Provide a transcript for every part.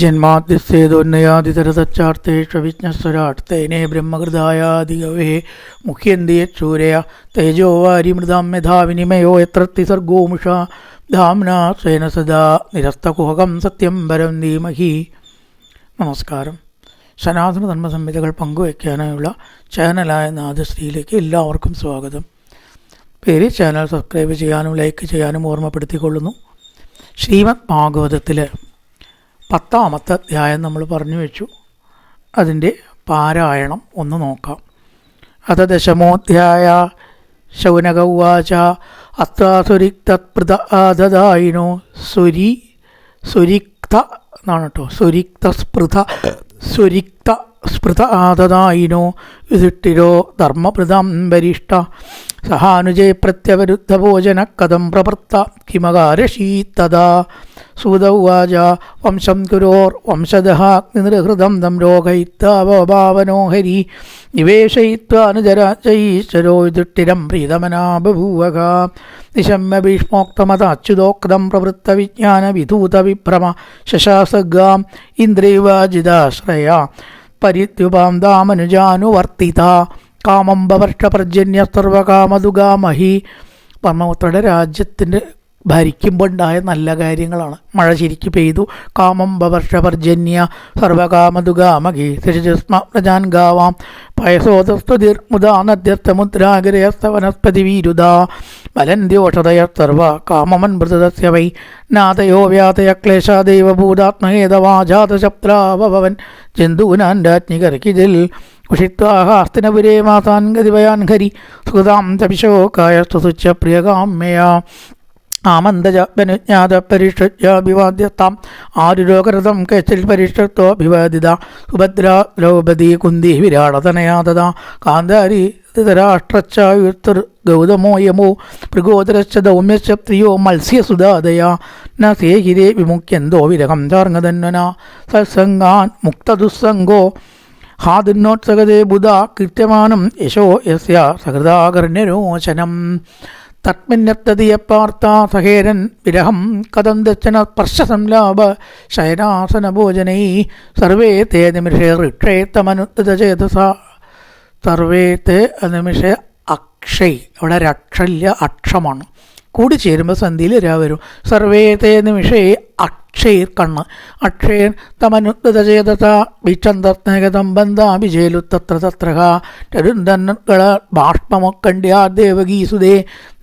ജന്മാദ്യസ്യേതോന്നയാതിതരതച്ചാർത്തേഷ്വവിജ്ഞസ്വരാട്ടേനേ ബ്രഹ്മകൃതായാദികവേ മുഖ്യന്തിയച്ചൂരയ തേജോ വാരിമൃതാം മേധാവിനിമയോ യത്രത്തി സർഗോമുഷ ധാംനാ സ്വേന സദാ നിരസ്തകുഹകം സത്യം പരം ധീമഹി. നമസ്കാരം. സനാതന ധർമ്മസംഹിതകൾ പങ്കുവയ്ക്കാനായുള്ള ചാനലായ നാദശ്രീയിലേക്ക് എല്ലാവർക്കും സ്വാഗതം. പേര് ചാനൽ സബ്സ്ക്രൈബ് ചെയ്യാനും ലൈക്ക് ചെയ്യാനും ഓർമ്മപ്പെടുത്തിക്കൊള്ളുന്നു. ശ്രീമദ് ഭാഗവതത്തിൽ 10ാമത്തെ അധ്യായം നമ്മൾ പറഞ്ഞു വെച്ചു. അതിൻ്റെ പാരായണം ഒന്ന് നോക്കാം. അത ദശമോധ്യായ. ശൗനക ഉവാച അത്രാസുരിക്തത്പൃത ആദദായിനോ സുരിക്ത എന്നാണ് കേട്ടോ. സുരിക്ത സ്പൃത ആദദായിനോ യുധിഷ്ഠിരോ ധർമ്മപൃതം വരിഷ്ഠ സഹാനുജേ പ്രത്യവരുദ്ധ ഭോജന കഥം പ്രവൃത്ത കിമകാരശീത്തദാ. സൂത ഉവാച വംശം കുരോർ വംശദഹാഗ്നിർഹൃതം തം രോഗയിത്വാവഭാവനോ ഹരി നിവേശയിത്വാനുജരാജൈശ്വരോ യുധിഷ്ഠിരം പ്രീതമനാ ബഭൂവക. നിശമ്യ ഭീഷ്മോക്തമതാച്യുതോക്തം പ്രവൃത്ത വിജ്ഞാന വിധൂത വിഭ്രമ ശശാസഗാം ഇന്ദ്രൈവാജിതാശ്രയ പരിത്യുപാം ദാമനുജാനുവർത്തിത കാമം ബവർഷപർജന്യ സർവകാമതുഗാമഹി. പരമപുത്രയുടെ രാജ്യത്തിൻ്റെ ഭരിക്കുമ്പോൾ ഉണ്ടായ നല്ല കാര്യങ്ങളാണ്. മഴ ശരിക്ക് പെയ്തു. കാമം ബവർഷപർജന്യ സർവകാമതുഗാമഹി ശിശുസ്മ പ്രജാൻ ഗാവാം പയസോതസ്തുതിർമുദാ നദ്യസ്തമുദ്രാഗരയസ്ത വനസ്പതി വീരുദാ ബലന്ത്യോഷതയ സർവ കാമമൻ മൃതസ്യ വൈ നാദയോ വ്യാതയ ക്ലേശാദൈവഭൂതാത്മഹേതവാജാതശബ്ദാവഭവൻ ജന്തൂനാൻ രാജ്ഞികർക്കിതിൽ ഉഷിത്വാഹാസ്തിനപുരേ മാതാൻ ഗതിവയാൻ ഹരി സുതാം തപിശോകായ സ്തുസുച്ച പ്രിയകാമ്യയാ ആമന്ദജ ബനുജ്ഞാത പരിഷജ്യാഭിവാദ്യത്താം ആരുരോഗരഥം കേച്ചിൽ പരിഷത്തോഭിവാദിത സുഭദ്ര ദ്രൗപദി കുന്തി വിരാടതനയാ തഥാ കാന്താരി ധൃതരാഷ്ട്രച്ചായുർത്തുർ ഗൗതമോ യമോ മൃഗോദരശ്ച ദൗമ്യശ്ച പ്രിയോ മത്സ്യസുധാദയാ ന സേഹിരേ വിമുഖ്യന്തോ വിരഹം ചാർങ്ങതന്വന സത്സംഗാൻ മുക്തദുസ്സംഗോ ഹാദിന്നോത്സകതേ ബുധ കീർത്യമാനം യശോ യസ്യ സഹൃദാകർണ്യരോചനം തത്മിന്നത്തതിയപ്പാർത്ത സഹേരൻ വിരഹം കഥം ദർശന സ്പർശസംലാഭ ശയനാസനഭോജനൈ സർവേ തേ നിമിഷേ ഋക്ഷേത്തമനുദ്ചേതസ. സർവേ തേ നിമിഷേ അക്ഷയ്, അവിടെ രക്ഷല്യ അക്ഷമാണ്. കൂടി ചേരുമ്പോൾ സന്ധിയിൽ വരും. സർവേ തേ നിമിഷേ അക്ഷയർ കണ്ണ് അക്ഷയൻ തമനുദ്ചേതസ വിക്ഷന്തസ്നേഹതം ബന്ധാഭിജേലുത്തത്ര തത്രഹ തരുന്തന്നുകള ബാഷ്പമൊക്കണ്ട്യാ ദേവകീസുതേ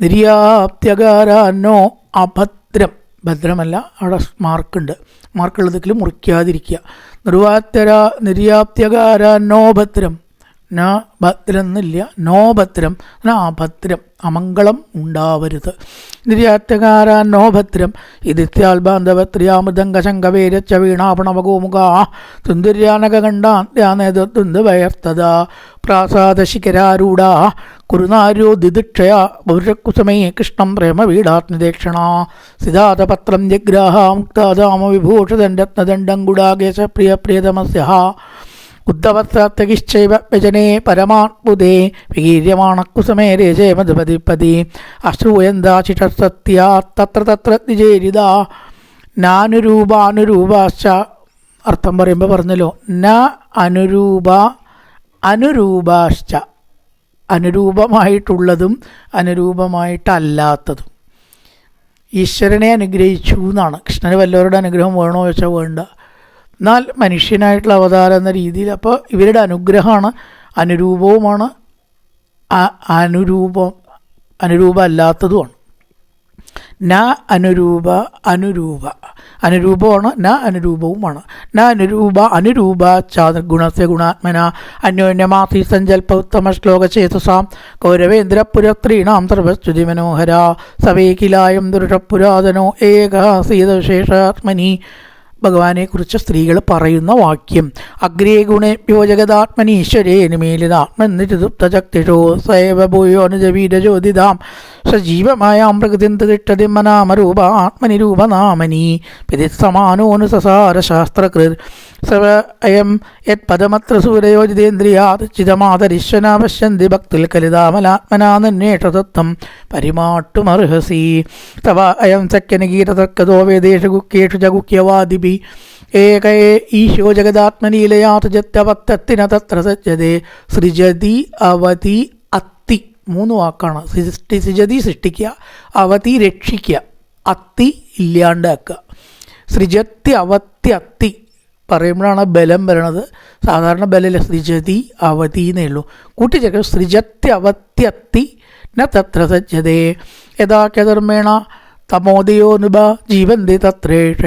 നിര്യാപ്ത്യകാരാന്നോ അഭദ്രം. ഭദ്രമല്ല, അവിടെ മാർക്കുണ്ട്. മാർക്കുള്ളതെങ്കിലും മുറിക്കാതിരിക്കുക. നിർവാത്യര ഭദ്രം ന ഭദ്രം എന്നില്ല, ഭദ്രം അഭദ്രം, അമംഗളം ഉണ്ടാവരുത്. നിര്യാത്യകാരാന്നോ ഭദ്രം ഇതിത്യാൽബാന്ധവത്രിയാമൃതംഗശങ്കവേരച്ച വീണാപണവഗോമുഖാ തുന്തുര്യാനകണ്ഡാന്യാനേതുന്തുവയർത്തതാ പ്രാസാദശിഖരാരൂഢാ കുരുനാര്യോ ദിദിക്ഷയാ ബഹുരക്കുസമേ കൃഷ്ണം പ്രേമവീടാത്മദേക്ഷണ സിദ്ധാതപത്രം ജഗ്രാഹ മുക്താദാമ വിഭൂഷദൻ രത്നദണ്ഡം ഗുഡാകേശ പ്രിയ പ്രിയതമസ്യ ഉദ്ധവസ്തകിശ്ചൈവ വ്യജനേ പരമാത്മുദേ വികീര്യമാണക്കുസമേ രേജേ മധുപതിപതി അശ്രൂയന്താശിഷസത്യാ തത്ര തത്ര നിജേരിത നാനുരൂപാനുരൂപാശ്ച. അർത്ഥം പറയുമ്പോൾ പറഞ്ഞല്ലോ, ന അനുരൂപാശ്ച, അനുരൂപമായിട്ടുള്ളതും അനുരൂപമായിട്ടല്ലാത്തതും. ഈശ്വരനെ അനുഗ്രഹിച്ചു എന്നാണ്. കൃഷ്ണന് വല്ലവരുടെ അനുഗ്രഹം വേണോ വെച്ചാൽ വേണ്ട. എന്നാൽ മനുഷ്യനായിട്ടുള്ള അവതാരം എന്ന രീതിയിൽ അപ്പോൾ ഇവരുടെ അനുഗ്രഹമാണ്, അനുരൂപവുമാണ്, അനുരൂപമല്ലാത്തതുമാണ്. ന അനുരൂപമാണ്, ന അനുരൂപവുമാണ്. ന അനുരൂപ ഗുണസ്യ ഗുണാത്മന അന്യോന്യമാസി സഞ്ചൽപ ഉത്തമ ശ്ലോകചേതസാം കൗരവേന്ദ്രപുരസ്ത്രീണാം സർവസ്തുതി മനോഹര സവേകിലായം ദുരുഷപുരാതനോ ഏകസീതവിശേഷാത്മനി. ഭഗവാനെക്കുറിച്ച് സ്ത്രീകൾ പറയുന്ന വാക്യം അഗ്രേ ഗുണേഭ്യോ ജഗദാത്മനീശ്വരേ നിമേലിതാത്മനിരുപ്തചക്തിഷോ സൈവ ഭൂയോ അനുജവീരജ്യോതിതാം സജീവമായാം പ്രകൃതിന്തിഷ്ടതി മനാമരൂപ ആത്മനിരൂപനാമനി പിതിസമാനോനുസസാര ശാസ്ത്രകൃത് സവ അയം യത് പദമത്ര സൂരയോജിതേന്ദ്രിയാത് ചിതമാതരിശ്വനാ പശ്യന്തി ഭക്തിൽ കലിതാമലാത്മനാന്വേഷതത്വം പരിമാട്ടുമർഹസി തവ അയം സഖ്യനഗീരതർക്കതോ വേദേഷു ഗുക്കേഷു ച ഗുഹ്യവാദിഭി ഏകയേ ഈശോ ജഗദാത്മനീലയാ സൃജത്യവത്തത്തിന തത്ര സജ്ജതേ സൃജതി അവതി അത്തി. 3 വാക്കാണ്. സൃജതി സൃഷ്ടിക്കുക, അവതി രക്ഷിക്കുക, അത്തി ഇല്ലാണ്ടാക്കുക. സൃജത്യവത്യത്തി പറയുമ്പോഴാണ് ബലം വരണത്. സാധാരണ ബലമില്ല, സൃജതി അവതി എന്നേ ഉള്ളൂ. കൂട്ടിച്ചേർക്കുക സൃജത്യവത്യത്തി ന തത്ര സജ്ജതേ യഥാക്യധർമ്മേണ തമോദയോനുഭ ജീവന്തി തത്രേഷ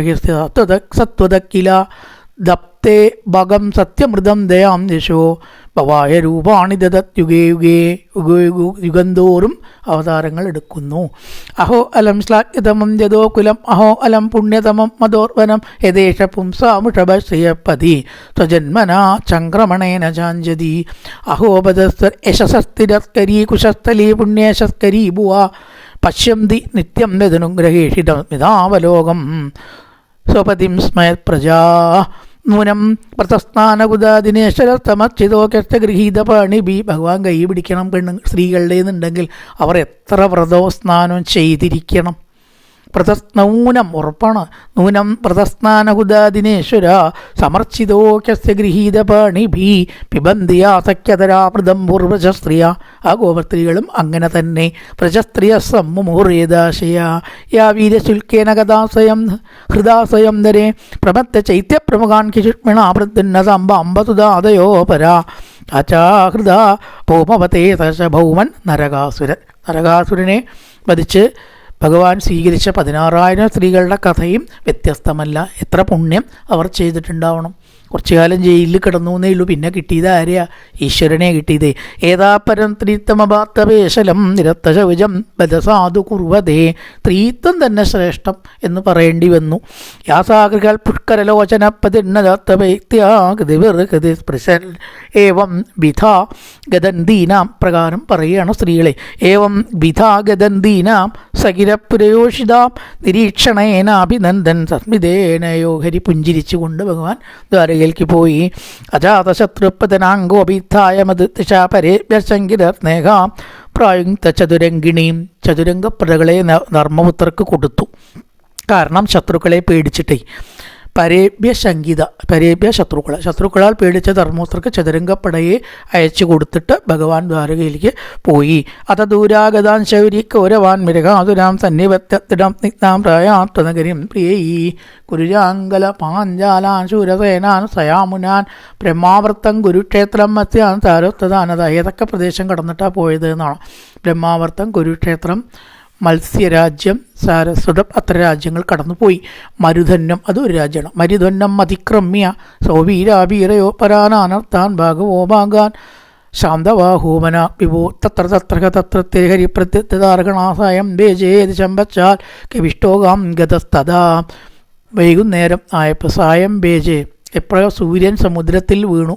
സത്വതക്കില ദപ്തേ ഭഗം സത്യമൃതം ദയാം യശോ ഭവായ രൂപാണി ദദത്യുഗേ യുഗേ യുഗന്തോറും അവതാരങ്ങൾ എടുക്കുന്നു. അഹോ അലം ശ്ലാഘ്യതമം യദോകുലം അഹോ അലം പുണ്യതമം മതോർവനം യഥേഷ പുംസാമുഷഭശ്രിയപതി സ്വജന്മനാ ചംക്രമണേന ചാഞ്ചതി അഹോപദസ്വർ യശസ്തിരസ്കരീ കുശസ്ഥലീ പുണ്യേശസ്കരീ ഭുവ പശ്യന്തി നിത്യം യദനുഗ്രഹേഷിതമിതാവലോകം സ്വപതിം സ്മയത് പ്രജാ നൂനം പ്രതസ്ഥാനകുദാദിനേശ്വരത്തമച്ചിതോക്യഷ്ട ഗൃഹീതപാണിബി. ഭഗവാൻ കൈ പിടിക്കണം സ്ത്രീകളുടേന്നുണ്ടെങ്കിൽ അവർ എത്ര വ്രതവും സ്നാനവും ചെയ്തിരിക്കണം. നൂനം ഉറപ്പാണ്. നൂനം പ്രതസ്നാനകുദാദിനേശ്വര സമർച്ചിതോക്യസ്യ ഗൃഹീതപാണിഭി പിബന്തിയാസക്യതരാമൃതം പൂർവശസ്ത്രീയ. ആ ഗോപസ്ത്രീകളും അങ്ങനെ തന്നെ. പ്രശസ്ത്രീയ സമ്മുഹൂർയേദാശയ യാ വീരശുൽക്കേന കഥാസയം ഹൃദാസയം ദരേ പ്രമത്ത ചൈത്യപ്രമുഖാൻ കിശുഷ്മിണ വൃദ്ധന്നസംബ അമ്പസുദാദയോ പരാ അചാഹൃദ ഭൗമവതേ സശഭൗമൻ നരകാസുരനെ വധിച്ച് ഭഗവാൻ സ്വീകരിച്ച 16,000 സ്ത്രീകളുടെ കഥയും വ്യത്യസ്തമല്ല. എത്ര പുണ്യം അവർ ചെയ്തിട്ടുണ്ടാവണം. കുറച്ചു കാലം ജയിലിൽ കിടന്നു എന്നേ ഉള്ളൂ. പിന്നെ കിട്ടിയത് ആരെയാ? ഈശ്വരനെ കിട്ടിയതേ. ഏതാപരം ത്രീത്തമപാത്തവേശലം നിരത്തശൗചം ബദസാധു കുർവതേ. സ്ത്രീത്വം തന്നെ ശ്രേഷ്ഠം എന്ന് പറയേണ്ടി വന്നു. യാസാകൃകൾ പുഷ്കരലോചനപ്പതിന്നതത്വൈത്യാകൃതിസ്പൃശൻ ഏവം വിധാ ഗദന്തീനാം പ്രകാരം പറയുകയാണ് സ്ത്രീകളെ. ഏവം വിധാ ഗദന്തീനാം സകിരപുരയോഷിതാം നിരീക്ഷണേനാഭിനന്ദൻ സസ്മിതേനയോ ഹരി. പുഞ്ചിരിച്ചുകൊണ്ട് ഭഗവാൻ ദ്വാരകയിലേക്ക് പോയി. അജാതശത്രുപതനാംഗോഭിത്തായ മധുശാപരേഭ്യശങ്കിരസ്നേഹാം പ്രായുക്ത ചതുരംഗിണീം. ചതുരംഗപ്രതകളെ ധർമ്മപുത്രർക്ക് കൊടുത്തു. കാരണം ശത്രുക്കളെ പേടിച്ചിട്ടേ. പരേഭ്യ ശത്രുക്കളാൽ പേടിച്ച ധർമ്മപുത്രർക്ക് ചതുരംഗപ്പടയെ അയച്ചു കൊടുത്തിട്ട് ഭഗവാൻ ദ്വാരകയിലേക്ക് പോയി. അത ദൂരാഗതാൻ ശൗരി കൗരവാൻ മിരകാതുരാം സന്നിവത്തിടം നിഗ്നാം പ്രായാത്വനഗരിം പ്രിയൈ കുരുജാങ്കല പാഞ്ചാലാൻ ശൂരസേനാൻ സയാമുനാൻ ബ്രഹ്മാവർത്തം കുരുക്ഷേത്രം മത്സ്യാൻ താരോത്തതാനത. ഏതൊക്കെ പ്രദേശം കടന്നിട്ടാണ് പോയത് എന്നാണ്. ബ്രഹ്മാവർത്തം, കുരുക്ഷേത്രം, മത്സ്യരാജ്യം, സാരസ്വതം, അത്ര രാജ്യങ്ങൾ കടന്നുപോയി. മരുധന്യം അതൊരു രാജ്യമാണ്. മരുധന്യം അതിക്രമ്യ സൗവീരാവീരയോ പരാനാനർത്ഥാൻ ഭാഗവോ ഭാഗാൻ ശാന്തവാഹൂമന വിഭോ തത്ര തത്ര തത്ര ഹരി പ്രത്യതാർഗണാസായം ബേജേത് ചമ്പച്ചാൽ കവിഷ്ടോകാം ഗതസ്തദാ. വൈകുന്നേരം ആയപ്പോൾ സായം ബേജെ, എപ്പോഴോ സൂര്യൻ സമുദ്രത്തിൽ വീണു.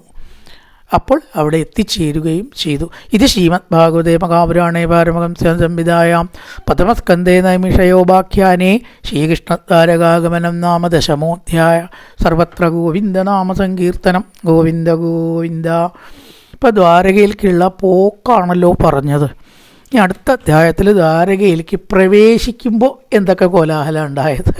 അപ്പോൾ അവിടെ എത്തിച്ചേരുകയും ചെയ്തു. ഇത് ശ്രീമദ് ഭാഗവതേ മഹാപുരാണേ പാരമഹംസ്യ സംവിധായാം പ്രഥമസ്കന്ധേ നൈമിഷയോപാഖ്യാനേ ശ്രീകൃഷ്ണദ്വാരകാഗമനം നാമ 10-മോധ്യായ. സർവത്ര ഗോവിന്ദനാമ സങ്കീർത്തനം. ഗോവിന്ദ ഗോവിന്ദ. ഇപ്പോൾ ദ്വാരകയിലേക്കുള്ള പോക്കാണല്ലോ പറഞ്ഞത്. ഇനി അടുത്ത അധ്യായത്തിൽ ദ്വാരകയിലേക്ക് പ്രവേശിക്കുമ്പോൾ എന്തൊക്കെ കോലാഹലം ഉണ്ടായത്.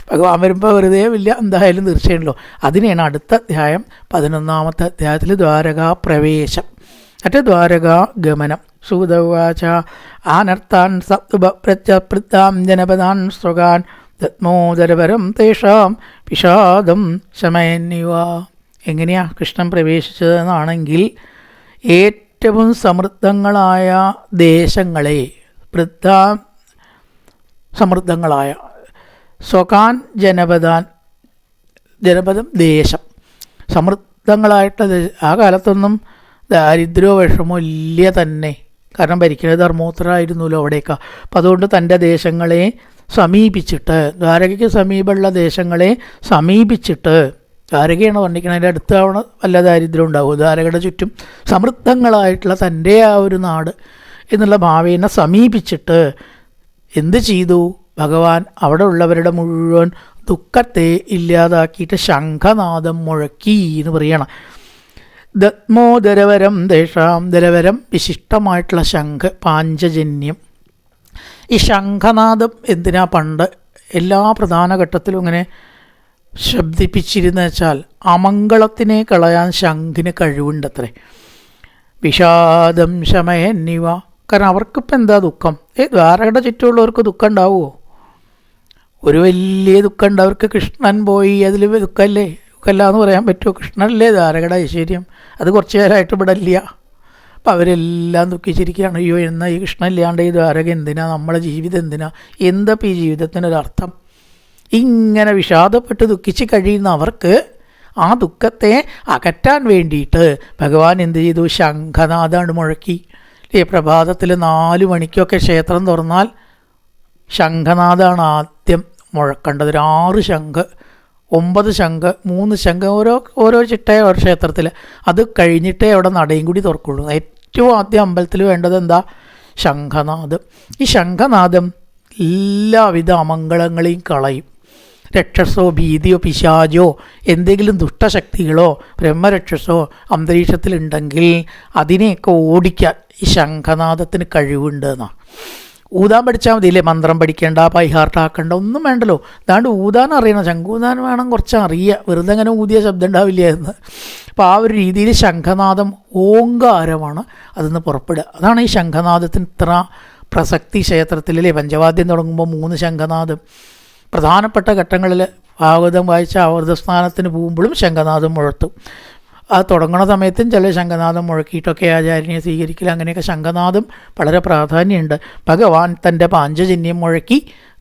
ഭഗവാൻ വരുമ്പോൾ വെറുതെ ഇല്ല, എന്തായാലും തീർച്ചയായിട്ടും. അതിനെയാണ് അടുത്ത അധ്യായം 11-ാമത്തെ അധ്യായത്തിൽ ദ്വാരകാ പ്രവേശം. മറ്റേ ദ്വാരകാ ഗമനം. സൂതവാച ആനർത്താൻ സപ്തപ്രത്യപ്രത്താം ജനപദാൻ സ്വകാൻ ദത്മോദരപരം തേഷാം വിഷാദം ശമയന്നിവ. എങ്ങനെയാ കൃഷ്ണൻ പ്രവേശിച്ചതെന്നാണെങ്കിൽ ഏറ്റവും സമൃദ്ധങ്ങളായ ദേശങ്ങളെ, സമൃദ്ധങ്ങളായ സ്വകാൻ ജനപദം ദേശം, സമൃദ്ധങ്ങളായിട്ടുള്ള ആ കാലത്തൊന്നും ദാരിദ്ര്യമോ വിഷമോ ഇല്ല തന്നെ. കാരണം ഭരിക്കുന്നത് ധർമ്മപുത്രരായിരുന്നല്ലോ അവിടേക്ക്. അപ്പം അതുകൊണ്ട് തൻ്റെ ദേശങ്ങളെ സമീപിച്ചിട്ട്, ദ്വാരകയ്ക്ക് സമീപമുള്ള ദേശങ്ങളെ സമീപിച്ചിട്ട്, ദ്വാരകയാണ് വർണ്ണിക്കണം, അതിൻ്റെ അടുത്താവണ വല്ല ദാരിദ്ര്യം ഉണ്ടാവും. ദ്വാരകയുടെ ചുറ്റും സമൃദ്ധങ്ങളായിട്ടുള്ള തൻ്റെ ആ ഒരു നാട് എന്നുള്ള ഭാവേനെ സമീപിച്ചിട്ട് എന്ത് ചെയ്തു ഭഗവാൻ? അവിടെ ഉള്ളവരുടെ മുഴുവൻ ദുഃഖത്തെ ഇല്ലാതാക്കിയിട്ട് ശംഖനാദം മുഴക്കി എന്ന് പറയണം. ദത്മോദരവരം ദേശാം. ദരവരം വിശിഷ്ടമായിട്ടുള്ള ശംഖ്, പാഞ്ചജന്യം. ഈ ശംഖനാദം എന്തിനാ പണ്ട് എല്ലാ പ്രധാന ഘട്ടത്തിലും ഇങ്ങനെ ശബ്ദിപ്പിച്ചിരുന്നു വെച്ചാൽ അമംഗളത്തിനെ കളയാൻ ശംഖിന് കഴിവുണ്ടത്രേ. വിഷാദം ശമയന്നിവ, കാരണം അവർക്കിപ്പോൾ എന്താ ദുഃഖം? ദ്വാരകയുടെ ചുറ്റുമുള്ളവർക്ക് ദുഃഖം ഉണ്ടാവുമോ? ഒരു വലിയ ദുഃഖം ഉണ്ട് അവർക്ക്. കൃഷ്ണൻ പോയി, അതിൽ ദുഃഖമല്ലേ? ദുഃഖമല്ല എന്ന് പറയാൻ പറ്റുമോ? കൃഷ്ണനല്ലേ ദ്വാരകയുടെ ഐശ്വര്യം. അത് കുറച്ച് നേരമായിട്ട് ഇവിടെ ഇല്ല. അപ്പം അവരെല്ലാം ദുഃഖിച്ചിരിക്കുകയാണ്. അയ്യോ, എന്നാൽ ഈ കൃഷ്ണൻ ഇല്ലാണ്ട് ഈ ദ്വാരക എന്തിനാ? നമ്മളെ ജീവിതം എന്തിനാ? എന്തപ്പോൾ ഈ ജീവിതത്തിനൊരർത്ഥം? ഇങ്ങനെ വിഷാദപ്പെട്ട് ദുഃഖിച്ച് കഴിയുന്ന അവർക്ക് ആ ദുഃഖത്തെ അകറ്റാൻ വേണ്ടിയിട്ട് ഭഗവാൻ എന്ത് ചെയ്തു? ശംഖനാദാണ് മുഴക്കി. പ്രഭാതത്തിൽ 4 മണിക്കൊക്കെ ക്ഷേത്രം തുറന്നാൽ ശംഖനാദാണ് ആദ്യം മുഴക്കേണ്ടത്. 6 ശംഖ്, 9 ശംഖ്, 3 ശംഖ്, ഓരോ ചിട്ടയോ ഒരു ക്ഷേത്രത്തിൽ. അത് കഴിഞ്ഞിട്ടേ അവിടെ നടയും കൂടി തുറക്കുള്ളൂ. ഏറ്റവും ആദ്യം അമ്പലത്തിൽ വേണ്ടത് എന്താ? ശംഖനാദം. ഈ ശംഖനാദം എല്ലാവിധ അമംഗളങ്ങളെയും കളയും. രക്ഷസോ ഭീതിയോ പിശാചോ എന്തെങ്കിലും ദുഷ്ടശക്തികളോ ബ്രഹ്മരക്ഷസോ അന്തരീക്ഷത്തിലുണ്ടെങ്കിൽ അതിനെയൊക്കെ ഓടിക്കാൻ ഈ ശംഖനാദത്തിന് കഴിവുണ്ട് എന്നാണ്. ഊതാൻ പഠിച്ചാൽ മതിയില്ലേ? മന്ത്രം പഠിക്കേണ്ട, പൈഹാർട്ടാക്കേണ്ട, ഒന്നും വേണ്ടല്ലോ. അതാണ്ട് ഊതാൻ അറിയണം. ശംഖൂതാൻ വേണം കുറച്ച് അറിയുക. വെറുതെ അങ്ങനെ ഊതിയ ശബ്ദം ഉണ്ടാവില്ല എന്ന്. അപ്പോൾ ആ ഒരു രീതിയിൽ ശംഖനാദം ഓങ്കാരമാണ് അതിന്ന് പുറപ്പെടുക. അതാണ് ഈ ശംഖനാദത്തിന് ഇത്ര പ്രസക്തി ക്ഷേത്രത്തിലല്ലേ. പഞ്ചവാദ്യം തുടങ്ങുമ്പോൾ 3 ശംഖനാദം. പ്രധാനപ്പെട്ട ഘട്ടങ്ങളിൽ ഭാഗവതം വായിച്ച ആവർത്തസ്ഥാനത്തിന് പോകുമ്പോഴും ശംഖനാദം മുഴത്തും. അത് തുടങ്ങുന്ന സമയത്തും ചില ശംഖനാദം മുഴക്കിയിട്ടൊക്കെ ആചാര്യനെ സ്വീകരിക്കില്ല. അങ്ങനെയൊക്കെ ശംഖനാദം വളരെ പ്രാധാന്യമുണ്ട്. ഭഗവാൻ തൻ്റെ പാഞ്ചജന്യം മുഴക്കി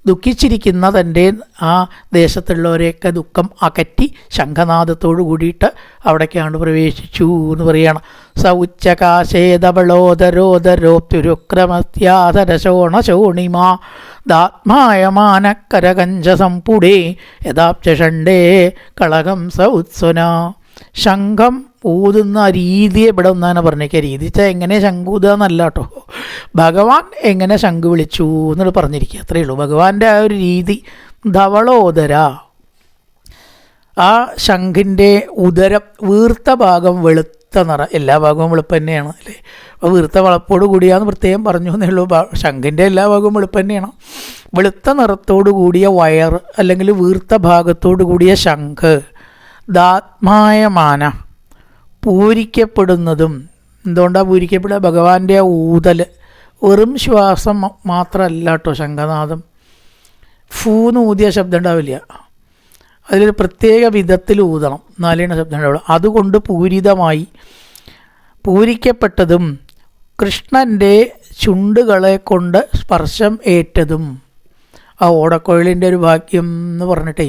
ദുഃഖിച്ചിരിക്കുന്ന തൻ്റെ ആ ദേശത്തുള്ളവരെയൊക്കെ ദുഃഖം അകറ്റി ശംഖനാദത്തോടു കൂടിയിട്ട് അവിടേക്കാണ്ട് പ്രവേശിച്ചു എന്ന് പറയുകയാണ്. സ ഉച്ചകാശേതവളോദരോദരോപ്തുരുക്രമസ്യാധരശോണശോണിമാ ദാത്മായമാനക്കരകഞ്ചസംപുടേ യഥാപ്ചഷണ്ടേ കളകം സ ഉത്സുന. ശംഖം ഊതുന്ന രീതിയെ ഇവിടെ ഒന്നാണ് പറഞ്ഞേക്കുക. രീതിച്ചാൽ എങ്ങനെ ശംഖൂതുക എന്നല്ല കേട്ടോ. ഭഗവാൻ എങ്ങനെ ശംഖ് വിളിച്ചു എന്നിട്ട് പറഞ്ഞിരിക്കുക, അത്രയേ ഉള്ളൂ. ഭഗവാന്റെ ആ ഒരു രീതി. ധവളോദര, ആ ശംഖിൻ്റെ ഉദരം, വീർത്ത ഭാഗം വെളുത്ത നിറം. എല്ലാ ഭാഗവും വെളുപ്പ് തന്നെയാണ് അല്ലേ? അപ്പോൾ വീർത്ത വളപ്പോട് കൂടിയാന്ന് പ്രത്യേകം പറഞ്ഞു എന്നേ ഉള്ളൂ. ശംഖിൻ്റെ എല്ലാ ഭാഗവും വെളുപ്പ് തന്നെയാണ്. വെളുത്ത നിറത്തോടു കൂടിയ വയർ അല്ലെങ്കിൽ വീർത്ത ഭാഗത്തോടു കൂടിയ ശംഖ്. ദാത്മായമാന, പൂരിക്കപ്പെടുന്നതും. എന്തുകൊണ്ടാണ് പൂരിക്കപ്പെടുക? ഭഗവാന്റെ ആ ഊതൽ. വെറും ശ്വാസം മാത്രമല്ല കേട്ടോ ശംഖനാദം. ഫൂന്ന് ഊതിയ ശബ്ദം ഉണ്ടാവില്ല. അതിലൊരു പ്രത്യേക വിധത്തിൽ ഊതണം, എന്നാലാണ് ശബ്ദം ഉണ്ടാവുക. അതുകൊണ്ട് പൂരിതമായി, പൂരിക്കപ്പെട്ടതും കൃഷ്ണൻ്റെ ചുണ്ടുകളെ കൊണ്ട് സ്പർശം ഏറ്റതും. ആ ഓടക്കുഴലിൻ്റെ ഒരു ഭാഗ്യം എന്ന് പറഞ്ഞിട്ടേ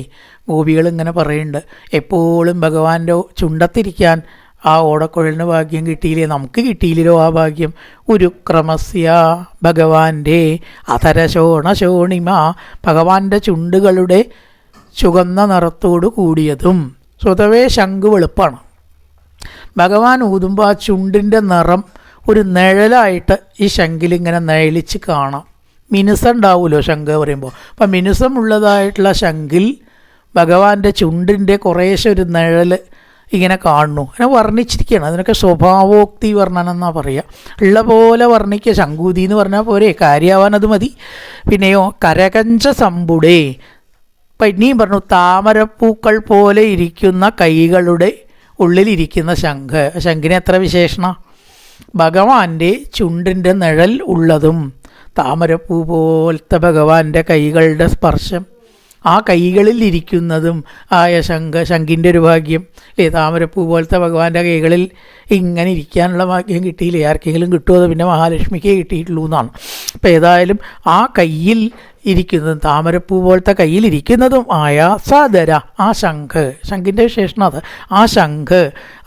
ഗോപികൾ ഇങ്ങനെ പറയുന്നുണ്ട്. എപ്പോഴും ഭഗവാന്റെ ചുണ്ടത്തിരിക്കാൻ ആ ഓടക്കുഴലിന് ഭാഗ്യം കിട്ടിയില്ലേ? നമുക്ക് കിട്ടിയില്ലല്ലോ ആ ഭാഗ്യം. ഉരുക്രമസ്യ, ഭഗവാന്റെ അധരശോണശോണിമ, ഭഗവാന്റെ ചുണ്ടുകളുടെ ചുവന്ന നിറത്തോട് കൂടിയതും. സ്വതവേ ശംഖ് വെളുപ്പാണ്. ഭഗവാൻ ഊതുമ്പോൾ ആ ചുണ്ടിൻ്റെ നിറം ഒരു നിഴലായിട്ട് ഈ ശംഖിലിങ്ങനെ നിഴലിച്ച് കാണാം. മിനുസമുണ്ടാവുമല്ലോ ശംഖ് പറയുമ്പോൾ. അപ്പം മിനുസമുള്ളതായിട്ടുള്ള ശംഖിൽ ഭഗവാന്റെ ചുണ്ടിൻ്റെ കുറേശ്ശെ ഒരു നിഴൽ ഇങ്ങനെ കാണുന്നു. അങ്ങനെ വർണ്ണിച്ചിരിക്കുകയാണ്. അതിനൊക്കെ സ്വഭാവോക്തി വർണ്ണനം എന്നാണ് പറയുക. ഉള്ള പോലെ വർണ്ണിക്കുക. ശംഖൂതി എന്ന് പറഞ്ഞാൽ പോരെ, കാര്യമാവാൻ അത് മതി. പിന്നെയോ കരകഞ്ച സമ്പുടേ. അപ്പം ഇനിയും പറഞ്ഞു, താമരപ്പൂക്കൾ പോലെ ഇരിക്കുന്ന കൈകളുടെ ഉള്ളിലിരിക്കുന്ന ശംഖ്. ശംഖിന് എത്ര വിശേഷണ? ഭഗവാന്റെ ചുണ്ടിൻ്റെ നിഴൽ ഉള്ളതും താമരപ്പൂ പോലത്തെ ഭഗവാന്റെ കൈകളുടെ സ്പർശം, ആ കൈകളിൽ ഇരിക്കുന്നതും ആയ ശംഖിൻ്റെ ഒരു ഭാഗ്യം. താമരപ്പൂ പോലത്തെ ഭഗവാന്റെ കൈകളിൽ ഇങ്ങനെ ഇരിക്കാനുള്ള ഭാഗ്യം കിട്ടിയില്ലേ? ആർക്കെങ്കിലും കിട്ടുമോ? അത് പിന്നെ മഹാലക്ഷ്മിക്കേ കിട്ടിയിട്ടുള്ളൂ എന്നാണ്. അപ്പോൾ ഏതായാലും ആ കയ്യിൽ ഇരിക്കുന്നതും താമരപ്പൂ പോലത്തെ കയ്യിലിരിക്കുന്നതും ആയ സദര, ആ ശംഖ്, ശംഖിൻ്റെ വിശേഷണം അത്. ആ ശംഖ്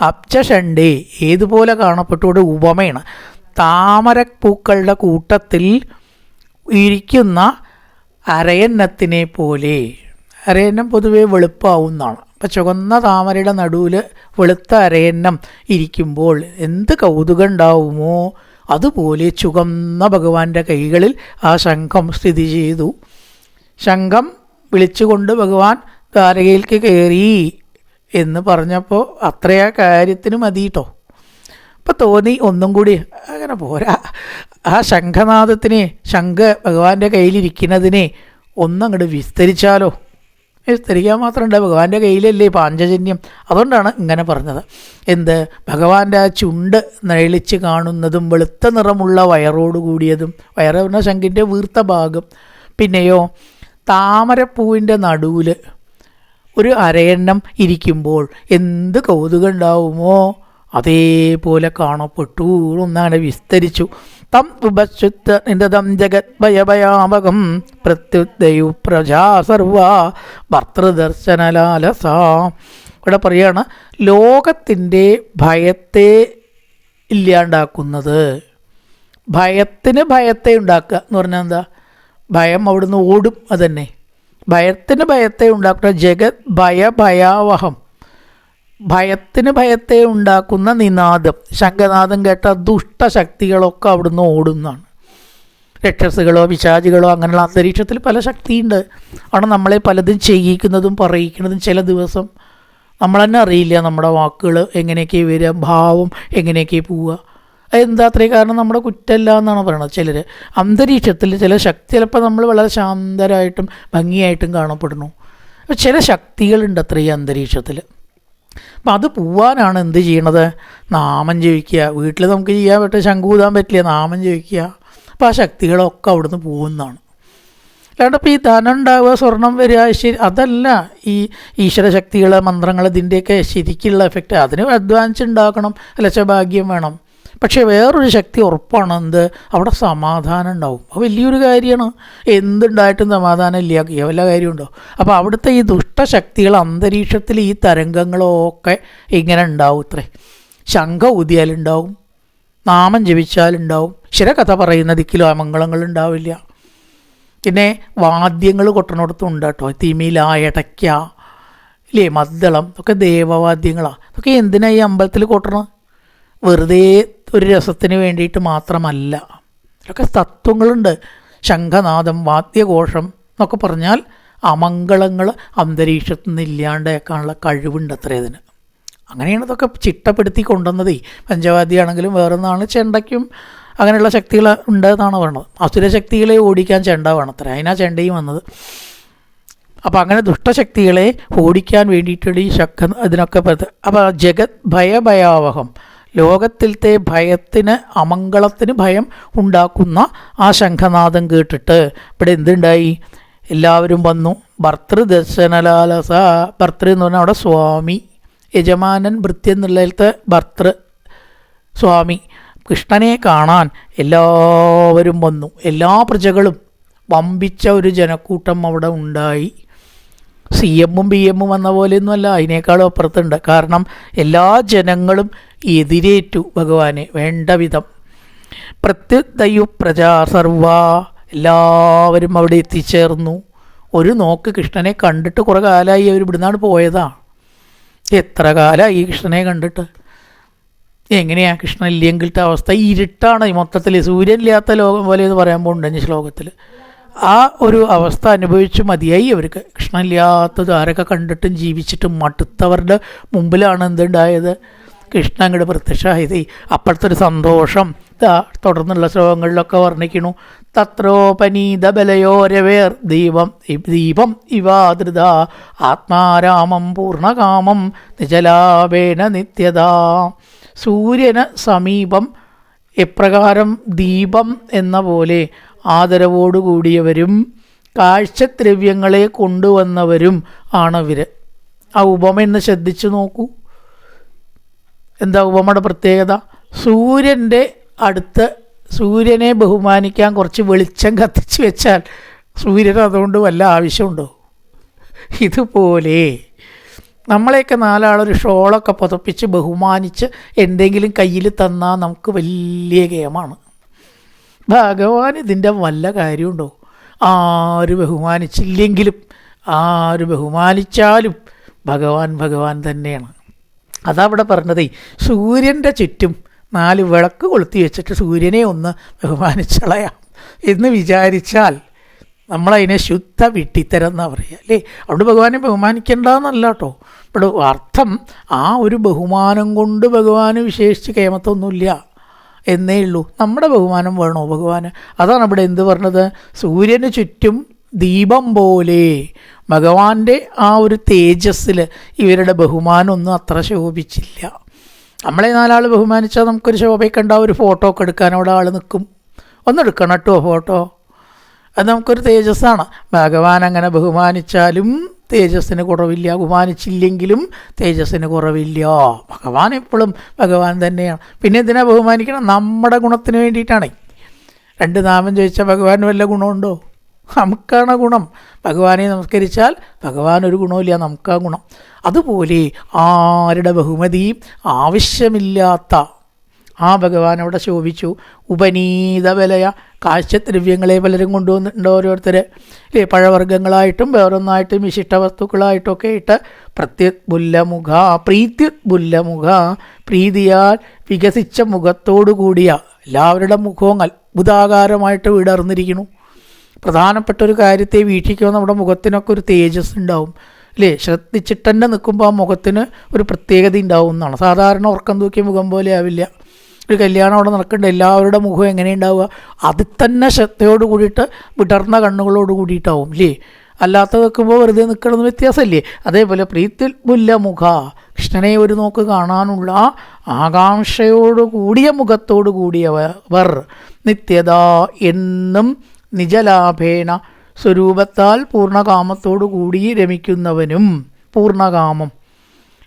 അബ്ജഷണ്ടേ, ഏതുപോലെ കാണപ്പെട്ടോട് ഉപമയാണ്. താമരപ്പൂക്കളുടെ കൂട്ടത്തിൽ ഇരിക്കുന്ന അരയന്നത്തിനെ പോലെ. അരയന്നം പൊതുവെ വെളുപ്പാവുന്നതാണ്. അപ്പം ചുവന്ന താമരയുടെ നടുവിൽ വെളുത്ത അരയന്നം ഇരിക്കുമ്പോൾ എന്ത് കൗതുകം ഉണ്ടാവുമോ അതുപോലെ ചുവന്ന ഭഗവാന്റെ കൈകളിൽ ആ ശംഖം സ്ഥിതി ചെയ്തു. ശംഖം വിളിച്ചുകൊണ്ട് ഭഗവാൻ ദ്വാരകയിലേക്ക് കയറി എന്ന് പറഞ്ഞപ്പോൾ അത്രയാ കാര്യത്തിന് മതി കേട്ടോ. അപ്പം തോന്നി ഒന്നും കൂടി അങ്ങനെ പോരാ, ആ ശംഖനാദത്തിനെ, ശംഖ് ഭഗവാന്റെ കയ്യിലിരിക്കുന്നതിനെ ഒന്നങ്ങോട്ട് വിസ്തരിച്ചാലോ. വിസ്തരിക്കാൻ മാത്രമുണ്ട്, ഭഗവാന്റെ കയ്യിലല്ലേ പാഞ്ചജന്യം. അതുകൊണ്ടാണ് ഇങ്ങനെ പറഞ്ഞത്. എന്ത്, ഭഗവാന്റെ ആ ചുണ്ട് നിഴലിച്ച് കാണുന്നതും വെളുത്ത നിറമുള്ള വയറോട് കൂടിയതും, വയറ് പറഞ്ഞാൽ ശംഖിൻ്റെ വീർത്ത ഭാഗം. പിന്നെയോ താമരപ്പൂവിൻ്റെ നടുവിൽ ഒരു അരയന്നം ഇരിക്കുമ്പോൾ എന്ത് കൗതുകം ഉണ്ടാവുമോ അതേപോലെ കാണപ്പെട്ടു എന്നാണ് വിസ്തരിച്ചു. തം ഉപശുദ്ധം ജഗത് ഭയഭയാമകം പ്രത്യുദയു പ്രജാ സർവ ഭർത്തൃദർശനലാലസ. ഇവിടെ പറയാണ്, ലോകത്തിൻ്റെ ഭയത്തെ ഇല്ലാണ്ടാക്കുന്നത്. ഭയത്തിന് ഭയത്തെ ഉണ്ടാക്കുക എന്ന് പറഞ്ഞാൽ എന്താ? ഭയം അവിടുന്ന് ഓടും. അതന്നെ ഭയത്തിന് ഭയത്തെ ഉണ്ടാക്കുന്ന ജഗത് ഭയഭയാവഹം. ഭയത്തിന് ഭയത്തെ ഉണ്ടാക്കുന്ന നിനാദം, ശംഖനാദം കേട്ട ദുഷ്ടശക്തികളൊക്കെ അവിടുന്ന് ഓടുന്നതാണ്. രക്ഷസുകളോ പിശാചുകളോ അങ്ങനെയുള്ള അന്തരീക്ഷത്തിൽ പല ശക്തിയുണ്ട്. ആണ് നമ്മളെ പലതും ചെയ്യിക്കുന്നതും പറയിക്കുന്നതും. ചില ദിവസം നമ്മൾ തന്നെ അറിയില്ല നമ്മുടെ വാക്കുകൾ എങ്ങനെയൊക്കെ വരിക, ഭാവം എങ്ങനെയൊക്കെ പോവുക. എന്താ അത്രയും കാരണം നമ്മുടെ കുറ്റമല്ല എന്നാണ് പറയുന്നത്. ചിലർ അന്തരീക്ഷത്തിൽ ചില ശക്തി, ചിലപ്പോൾ നമ്മൾ വളരെ ശാന്തരായിട്ടും ഭംഗിയായിട്ടും കാണപ്പെടുന്നു. ചില ശക്തികളുണ്ട് അത്രയും അന്തരീക്ഷത്തിൽ. അപ്പം അത് പോവാനാണ് എന്ത് ചെയ്യണത്? നാമം ജപിക്കുക. വീട്ടിൽ നമുക്ക് ചെയ്യാൻ പറ്റും, ശംഖൂതാൻ പറ്റില്ല, നാമം ജപിക്കുക. അപ്പോൾ ആ ശക്തികളൊക്കെ അവിടുന്ന് പോകുന്നതാണ്. അല്ലാണ്ട് ഇപ്പോൾ ഈ ധനം ഉണ്ടാവുക, സ്വർണം വരിക, അതല്ല ഈ ഈശ്വരശക്തികൾ, മന്ത്രങ്ങൾ, ഇതിൻ്റെയൊക്കെ ശരിക്കുള്ള എഫക്റ്റ്. അതിന് അധ്വാനിച്ച് ഉണ്ടാക്കണം, അല്ല ഭാഗ്യം വേണം. പക്ഷേ വേറൊരു ശക്തി ഉറപ്പാണ്, എന്ത്, അവിടെ സമാധാനം ഉണ്ടാവും. അത് വലിയൊരു കാര്യമാണ്. എന്തുണ്ടായിട്ടും സമാധാനം ഇല്ല, വല്ല കാര്യമുണ്ടോ? അപ്പോൾ അവിടുത്തെ ഈ ദുഷ്ടശക്തികൾ അന്തരീക്ഷത്തിൽ ഈ തരംഗങ്ങളൊക്കെ ഇങ്ങനെ ഉണ്ടാവും. ഇത്രേ ശംഖ ഊതിയാലുണ്ടാവും, നാമം ജപിച്ചാലുണ്ടാവും, ശിരകഥ പറയുന്ന ദിക്കിലോ അമംഗളങ്ങൾ ഉണ്ടാവില്ല. പിന്നെ വാദ്യങ്ങൾ കൊട്ടണോടത്തും ഉണ്ട് കേട്ടോ. തിമില, ഇടയ്ക്ക, ഇല്ലേ, മദ്ദളം, ഒക്കെ ദേവവാദ്യങ്ങളാണ്. അതൊക്കെ എന്തിനാണ് ഈ അമ്പലത്തിൽ കൊട്ടണം? വെറുതെ ഒരു രസത്തിന് വേണ്ടിയിട്ട് മാത്രമല്ല. ഇതൊക്കെ തത്വങ്ങളുണ്ട്. ശംഖനാദം, വാദ്യഘോഷം എന്നൊക്കെ പറഞ്ഞാൽ അമംഗളങ്ങൾ അന്തരീക്ഷത്തിൽ നിന്ന് ഇല്ലാണ്ടാക്കാനുള്ള കഴിവുണ്ട് അത്രേ ഇതിന്. അങ്ങനെയാണ് ഇതൊക്കെ ചിട്ടപ്പെടുത്തി കൊണ്ടുവന്നത്. പഞ്ചവാദ്യാണെങ്കിലും വേറൊന്നാണ്. ചെണ്ടയ്ക്കും അങ്ങനെയുള്ള ശക്തികൾ ഉണ്ടെന്നാണ് പറയുന്നത്. അസുരശക്തികളെ ഓടിക്കാൻ ചെണ്ട വേണത്ര, അതിനാ ചെണ്ടയും വന്നത്. അപ്പോൾ അങ്ങനെ ദുഷ്ടശക്തികളെ ഓടിക്കാൻ വേണ്ടിയിട്ടുള്ള ഈ ഇതിനൊക്കെ അപ്പോൾ ജഗത് ഭയഭയാവഹം, ലോകത്തിലത്തെ ഭയത്തിന്, അമംഗളത്തിന് ഭയം ഉണ്ടാക്കുന്ന ആ ശംഖനാദം കേട്ടിട്ട് ഇവിടെ എന്തുണ്ടായി? എല്ലാവരും വന്നു. ഭർത്തൃദർശനലാലസ. ഭർത്തൃ എന്ന് പറഞ്ഞാൽ അവിടെ സ്വാമി, യജമാനൻ, ഭൃത്യ എന്നുള്ളതിലത്തെ ഭർത്തൃ സ്വാമി. കൃഷ്ണനെ കാണാൻ എല്ലാവരും വന്നു. എല്ലാ പ്രജകളും വമ്പിച്ച ഒരു ജനക്കൂട്ടം അവിടെ ഉണ്ടായി. സി എമ്മും ബി എമ്മും വന്ന പോലെയൊന്നുമല്ല, അതിനേക്കാളും അപ്പുറത്തുണ്ട്. കാരണം എല്ലാ ജനങ്ങളും എതിരേറ്റു ഭഗവാനെ വേണ്ട വിധം. പ്രത്യുദയു പ്രജാ സർവ. എല്ലാവരും അവിടെ എത്തിച്ചേർന്നു. ഒരു നോക്ക് കൃഷ്ണനെ കണ്ടിട്ട് കുറേ കാലമായി. അവർ ഇവിടുന്നാണ് പോയതാണ്. എത്ര കാലമായി ഈ കൃഷ്ണനെ കണ്ടിട്ട്. എങ്ങനെയാണ് കൃഷ്ണൻ ഇല്ലെങ്കിലത്തെ അവസ്ഥ? ഇരുട്ടാണ് മൊത്തത്തിൽ, സൂര്യനില്ലാത്ത ലോകം പോലെ എന്ന് പറയാൻ പോകുന്നുണ്ട് ഈ ശ്ലോകത്തിൽ. ആ ഒരു അവസ്ഥ അനുഭവിച്ച് മതിയായി അവർക്ക്. കൃഷ്ണനില്ലാത്തത് ആരൊക്കെ കണ്ടിട്ടും ജീവിച്ചിട്ടും മടുത്തവരുടെ മുമ്പിലാണ് എന്തുണ്ടായത്? കൃഷ്ണൻ അങ്ങോട്ട് പ്രത്യക്ഷമായത്. അപ്പോഴത്തെ ഒരു സന്തോഷം തുടർന്നുള്ള ശ്ലോകങ്ങളിലൊക്കെ വർണ്ണിക്കണു. തത്രോപനീത ബലയോരവേർ ദീപം ഇവാദൃത ആത്മാരാമം പൂർണ്ണകാമം നിജലാഭേന നിത്യത. സൂര്യന് സമീപം എപ്രകാരം ദീപം എന്ന പോലെ ആദരവോടുകൂടിയവരും കാഴ്ചദ്രവ്യങ്ങളെ കൊണ്ടുവന്നവരും ആണവർ. ആ ഉപമ എന്ന് ശ്രദ്ധിച്ചു നോക്കൂ. എന്താ ഉപമയുടെ പ്രത്യേകത? സൂര്യൻ്റെ അടുത്ത് സൂര്യനെ ബഹുമാനിക്കാൻ കുറച്ച് വെളിച്ചം കത്തിച്ച് വെച്ചാൽ സൂര്യന് അതുകൊണ്ട് വല്ല ആവശ്യമുണ്ടോ? ഇതുപോലെ നമ്മളെയൊക്കെ നാലാളൊരു ഷോളൊക്കെ പുതപ്പിച്ച് ബഹുമാനിച്ച് എന്തെങ്കിലും കയ്യിൽ തന്നാൽ നമുക്ക് വലിയ ഗെയിമാണ്. ഭഗവാൻ ഇതിൻ്റെ വല്ല കാര്യമുണ്ടോ? ആര് ബഹുമാനിച്ചില്ലെങ്കിലും ആര് ബഹുമാനിച്ചാലും ഭഗവാൻ തന്നെയാണ്. അതവിടെ പറഞ്ഞതേ. സൂര്യൻ്റെ ചുറ്റും 4 വിളക്ക് കൊളുത്തി വെച്ചിട്ട് സൂര്യനെ ഒന്ന് ബഹുമാനിച്ചളയാം എന്ന് വിചാരിച്ചാൽ നമ്മളതിനെ ശുദ്ധ വിട്ടിത്തരം എന്നാണ് പറയുക, അല്ലേ? അവിടെ ഭഗവാനെ ബഹുമാനിക്കേണ്ടെന്നല്ല കേട്ടോ. ഇവിടെ അർത്ഥം ആ ഒരു ബഹുമാനം കൊണ്ട് ഭഗവാന് വിശേഷിച്ച് കേമത്തൊന്നുമില്ല എന്നേ ഉള്ളൂ. നമ്മുടെ ബഹുമാനം വേണോ ഭഗവാന്? അതാണ് ഇവിടെ എന്ത് പറഞ്ഞത്? സൂര്യന് ചുറ്റും ദീപം പോലെ ഭഗവാന്റെ ആ ഒരു തേജസ്സിൽ ഇവരുടെ ബഹുമാനമൊന്നും അത്ര ശോഭിച്ചില്ല. നമ്മളെ നാലാൾ ബഹുമാനിച്ചാൽ നമുക്കൊരു ശോഭയൊക്കെ ഉണ്ടാവും. ഒരു ഫോട്ടോ ഒക്കെ എടുക്കാൻ അവിടെ ആൾ നിൽക്കും, ഒന്നെടുക്കണം കേട്ടോ ഫോട്ടോ, അത് നമുക്കൊരു തേജസ്സാണ്. ഭഗവാൻ അങ്ങനെ ബഹുമാനിച്ചാലും തേജസ്സിന് കുറവില്ല, ബഹുമാനിച്ചില്ലെങ്കിലും തേജസ്സിന് കുറവില്ല. ഭഗവാൻ എപ്പോഴും ഭഗവാൻ തന്നെയാണ്. പിന്നെ എന്തിനാ ബഹുമാനിക്കണം? നമ്മുടെ ഗുണത്തിന് വേണ്ടിയിട്ടാണ്. രണ്ട് നാമം ചോദിച്ചാൽ ഭഗവാന് വല്ല ഗുണമുണ്ടോ? നമുക്കാണ് ഗുണം. ഭഗവാനെ നമസ്കരിച്ചാൽ ഭഗവാൻ ഒരു ഗുണമില്ല, നമുക്കാ ഗുണം. അതുപോലെ ആരുടെ ബഹുമതിയും ആവശ്യമില്ലാത്ത ആ ഭഗവാൻ അവിടെ ശോഭിച്ചു. ഉപനീത വിലയ കാഴ്ചദ്രവ്യങ്ങളെ പലരും കൊണ്ടുവന്നിട്ടുണ്ട്. ഓരോരുത്തർ പഴവർഗ്ഗങ്ങളായിട്ടും വേറൊന്നായിട്ടും വിശിഷ്ട വസ്തുക്കളായിട്ടൊക്കെ ഇട്ട് പ്രത്യുത്ബുല്ലമുഖ പ്രീത്യുത്ബുല്ലമുഖ പ്രീതിയാൽ വികസിച്ച മുഖത്തോടു കൂടിയ എല്ലാവരുടെ മുഖവും അത്ഭുതാകാരമായിട്ട് വിടർന്നിരിക്കുന്നു. പ്രധാനപ്പെട്ട ഒരു കാര്യത്തെ വീക്ഷിക്കുമ്പോൾ നമ്മുടെ മുഖത്തിനൊക്കെ ഒരു തേജസ് ഉണ്ടാവും അല്ലേ? ശ്രദ്ധിച്ചിട്ട് തന്നെ നിൽക്കുമ്പോൾ ആ മുഖത്തിന് ഒരു പ്രത്യേകത ഉണ്ടാവും എന്നാണ്. സാധാരണ ഉറക്കം തൂക്കിയ മുഖം പോലെ ആവില്ല. ഒരു കല്യാണം അവിടെ നടക്കേണ്ട എല്ലാവരുടെ മുഖം എങ്ങനെ ഉണ്ടാവുക? അതിൽ തന്നെ ശ്രദ്ധയോട് കൂടിയിട്ട് വിടർന്ന കണ്ണുകളോട് കൂടിയിട്ടാവും അല്ലേ? അല്ലാത്ത നിൽക്കുമ്പോൾ വെറുതെ നിൽക്കണമെന്ന് വ്യത്യാസമല്ലേ? അതേപോലെ പ്രീത്യുൽമുല്ല മുഖ കൃഷ്ണനെ ഒരു നോക്ക് കാണാനുള്ള ആകാംക്ഷയോട് കൂടിയ മുഖത്തോട് കൂടിയവർ നിത്യത എന്നും നിജലാഭേന സ്വരൂപത്താൽ പൂർണ്ണകാമത്തോടു കൂടി രമിക്കുന്നവനും പൂർണ്ണകാമം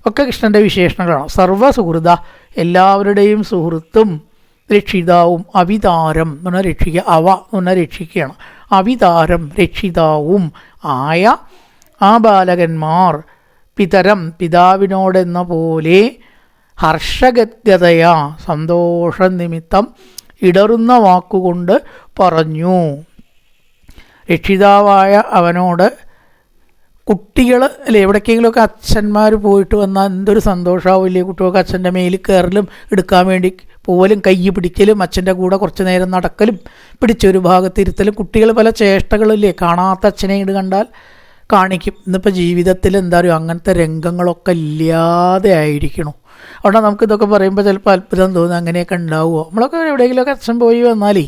ഒക്കെ കൃഷ്ണൻ്റെ വിശേഷണങ്ങളാണ്. സർവസുഹൃത എല്ലാവരുടെയും സുഹൃത്തും രക്ഷിതാവും അവിതാരം എന്ന് പറഞ്ഞാൽ രക്ഷിക്കുക, അവ എന്ന് പറഞ്ഞാൽ രക്ഷിക്കുകയാണ്, അവിതാരം രക്ഷിതാവും ആയ ആ ബാലകന്മാർ പിതരം പിതാവിനോടെന്ന പോലെ ഹർഷഗദ്ഗതയാ സന്തോഷ നിമിത്തം ഇടറുന്ന വാക്കുകൊണ്ട് പറഞ്ഞു. രക്ഷിതാവായ അവനോട് കുട്ടികൾ അല്ലേ, എവിടേക്കെങ്കിലുമൊക്കെ അച്ഛന്മാർ പോയിട്ട് വന്നാൽ എന്തൊരു സന്തോഷമാവില്ലേ? കുട്ടികൾക്ക് അച്ഛൻ്റെ മേലിൽ കയറലും എടുക്കാൻ വേണ്ടി പോലും കൈ പിടിക്കലും അച്ഛൻ്റെ കൂടെ കുറച്ച് നേരം നടക്കലും പിടിച്ചൊരു ഭാഗത്തിരുത്തലും കുട്ടികൾ പല ചേഷ്ടകളില്ലേ കാണാത്ത അച്ഛനെ ഇട് കണ്ടാൽ കാണിക്കും. ഇന്നിപ്പോൾ ജീവിതത്തിൽ എന്താ പറയുക, അങ്ങനത്തെ രംഗങ്ങളൊക്കെ ഇല്ലാതെ ആയിരിക്കണു. അവിടെ നമുക്കിതൊക്കെ പറയുമ്പോൾ ചിലപ്പോൾ അത്ഭുതം തോന്നും, അങ്ങനെയൊക്കെ ഉണ്ടാവുമോ? നമ്മളൊക്കെ എവിടെയെങ്കിലുമൊക്കെ അച്ഛൻ പോയി വന്നാലേ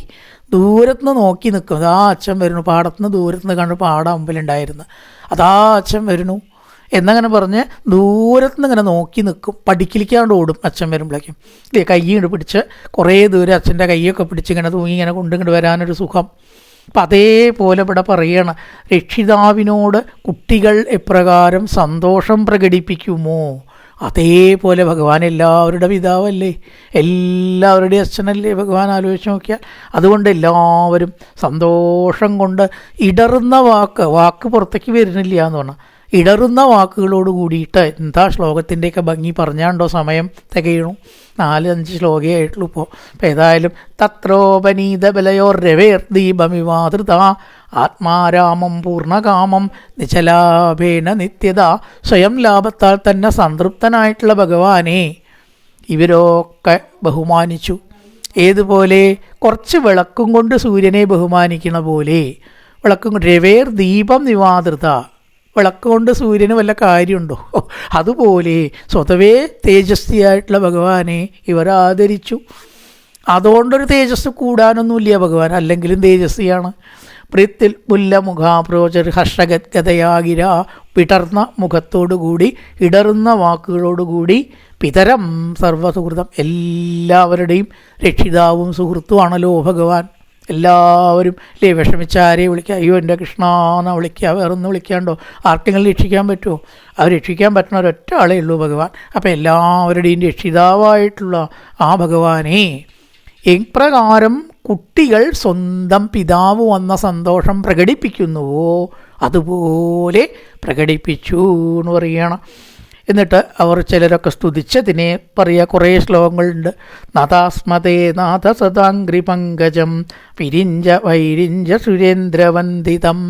ദൂരത്തുനിന്ന് നോക്കി നിൽക്കും. അതാ അച്ഛൻ വരുന്നു, പാടത്തുനിന്ന് ദൂരത്തുനിന്ന് കണ്ട് പാടം മുമ്പിലുണ്ടായിരുന്നു, അതാ അച്ഛൻ വരുന്നു എന്നങ്ങനെ പറഞ്ഞ് ദൂരത്തുനിന്ന് ഇങ്ങനെ നോക്കി നിൽക്കും. പഠിക്കലിക്കാണ്ട് ഓടും അച്ഛൻ വരുമ്പോഴേക്കും ഇല്ലേ, കൈ ഇങ്ങോട്ട് പിടിച്ച് കുറേ ദൂരം അച്ഛൻ്റെ കൈയൊക്കെ പിടിച്ച് ഇങ്ങനെ തൂങ്ങി ഇങ്ങനെ കൊണ്ടിങ്ങോട്ട് വരാനൊരു സുഖം. അപ്പം അതേപോലെ ഇവിടെ പറയണം, രക്ഷിതാവിനോട് കുട്ടികൾ എപ്രകാരം സന്തോഷം പ്രകടിപ്പിക്കുമോ അതേപോലെ ഭഗവാൻ എല്ലാവരുടെ പിതാവല്ലേ, എല്ലാവരുടെയും അച്ഛനല്ലേ ഭഗവാൻ, ആലോചിച്ച് നോക്കിയാൽ. അതുകൊണ്ട് എല്ലാവരും സന്തോഷം കൊണ്ട് ഇടറുന്ന വാക്ക് പുറത്തേക്ക് വരുന്നില്ല എന്ന് പറഞ്ഞാൽ ഇടറുന്ന വാക്കുകളോട് കൂടിയിട്ട് എന്താ ശ്ലോകത്തിൻ്റെയൊക്കെ ഭംഗി പറഞ്ഞാണ്ടോ സമയം തികയണു. 4-5 ശ്ലോകേ ആയിട്ടുള്ളൂ ഇപ്പോൾ. അപ്പോൾ ഏതായാലും തത്രോപനീത ബലയോർ രവേർ ദീപമിവാതൃത ആത്മാരാമം പൂർണ്ണകാമം നിചലാഭേന നിത്യത സ്വയം ലാഭത്താൽ തന്നെ സംതൃപ്തനായിട്ടുള്ള ഭഗവാനെ ഇവരൊക്കെ ബഹുമാനിച്ചു. ഏതുപോലെ? കുറച്ച് വിളക്കും കൊണ്ട് സൂര്യനെ ബഹുമാനിക്കണ പോലെ. വിളക്കും കൊണ്ട് രവേർ ദീപം നിവാതൃത, വിളക്ക് കൊണ്ട് സൂര്യന് വല്ല കാര്യമുണ്ടോ? അതുപോലെ സ്വതവേ തേജസ്വിയായിട്ടുള്ള ഭഗവാനെ ഇവർ ആദരിച്ചു. അതുകൊണ്ടൊരു തേജസ് കൂടാനൊന്നുമില്ല ഭഗവാൻ, അല്ലെങ്കിലും തേജസ്വിയാണ്. പ്രീത്തിൽ മുല്ലമുഖാപ്രോചർ ഹർഷഗദ്ഗതയാകിര വിടർന്ന മുഖത്തോടുകൂടി ഇടറുന്ന വാക്കുകളോടുകൂടി പിതരം സർവസുഹൃതം എല്ലാവരുടെയും രക്ഷിതാവും സുഹൃത്തുമാണല്ലോ ഭഗവാൻ. എല്ലാവരും അല്ലേ വിഷമിച്ച ആരെ വിളിക്കുക? അയ്യോ എൻ്റെ കൃഷ്ണ എന്നാ വിളിക്കുക, വേറൊന്നും വിളിക്കാണ്ടോ? ആർക്കെങ്കിലും രക്ഷിക്കാൻ പറ്റുമോ? അവർ രക്ഷിക്കാൻ പറ്റുന്ന ഒരൊറ്റ ആളേ ഉള്ളൂ ഭഗവാൻ. അപ്പം എല്ലാവരുടെയും രക്ഷിതാവായിട്ടുള്ള ആ ഭഗവാനെ എപ്രകാരം കുട്ടികൾ സ്വന്തം പിതാവ് വന്ന സന്തോഷം പ്രകടിപ്പിക്കുന്നുവോ അതുപോലെ പ്രകടിപ്പിച്ചു എന്ന് പറയുകയാണ്. എന്നിട്ട് അവർ ചിലരൊക്കെ സ്തുതിച്ചതിനെ പറയുക. കുറേ ശ്ലോകങ്ങളുണ്ട്. നാഥാസ്മതേ നാഥ സദാംഗ്രി പങ്കജം വിരിഞ്ച വൈരിഞ്ച സുരേന്ദ്രവന്ദിതം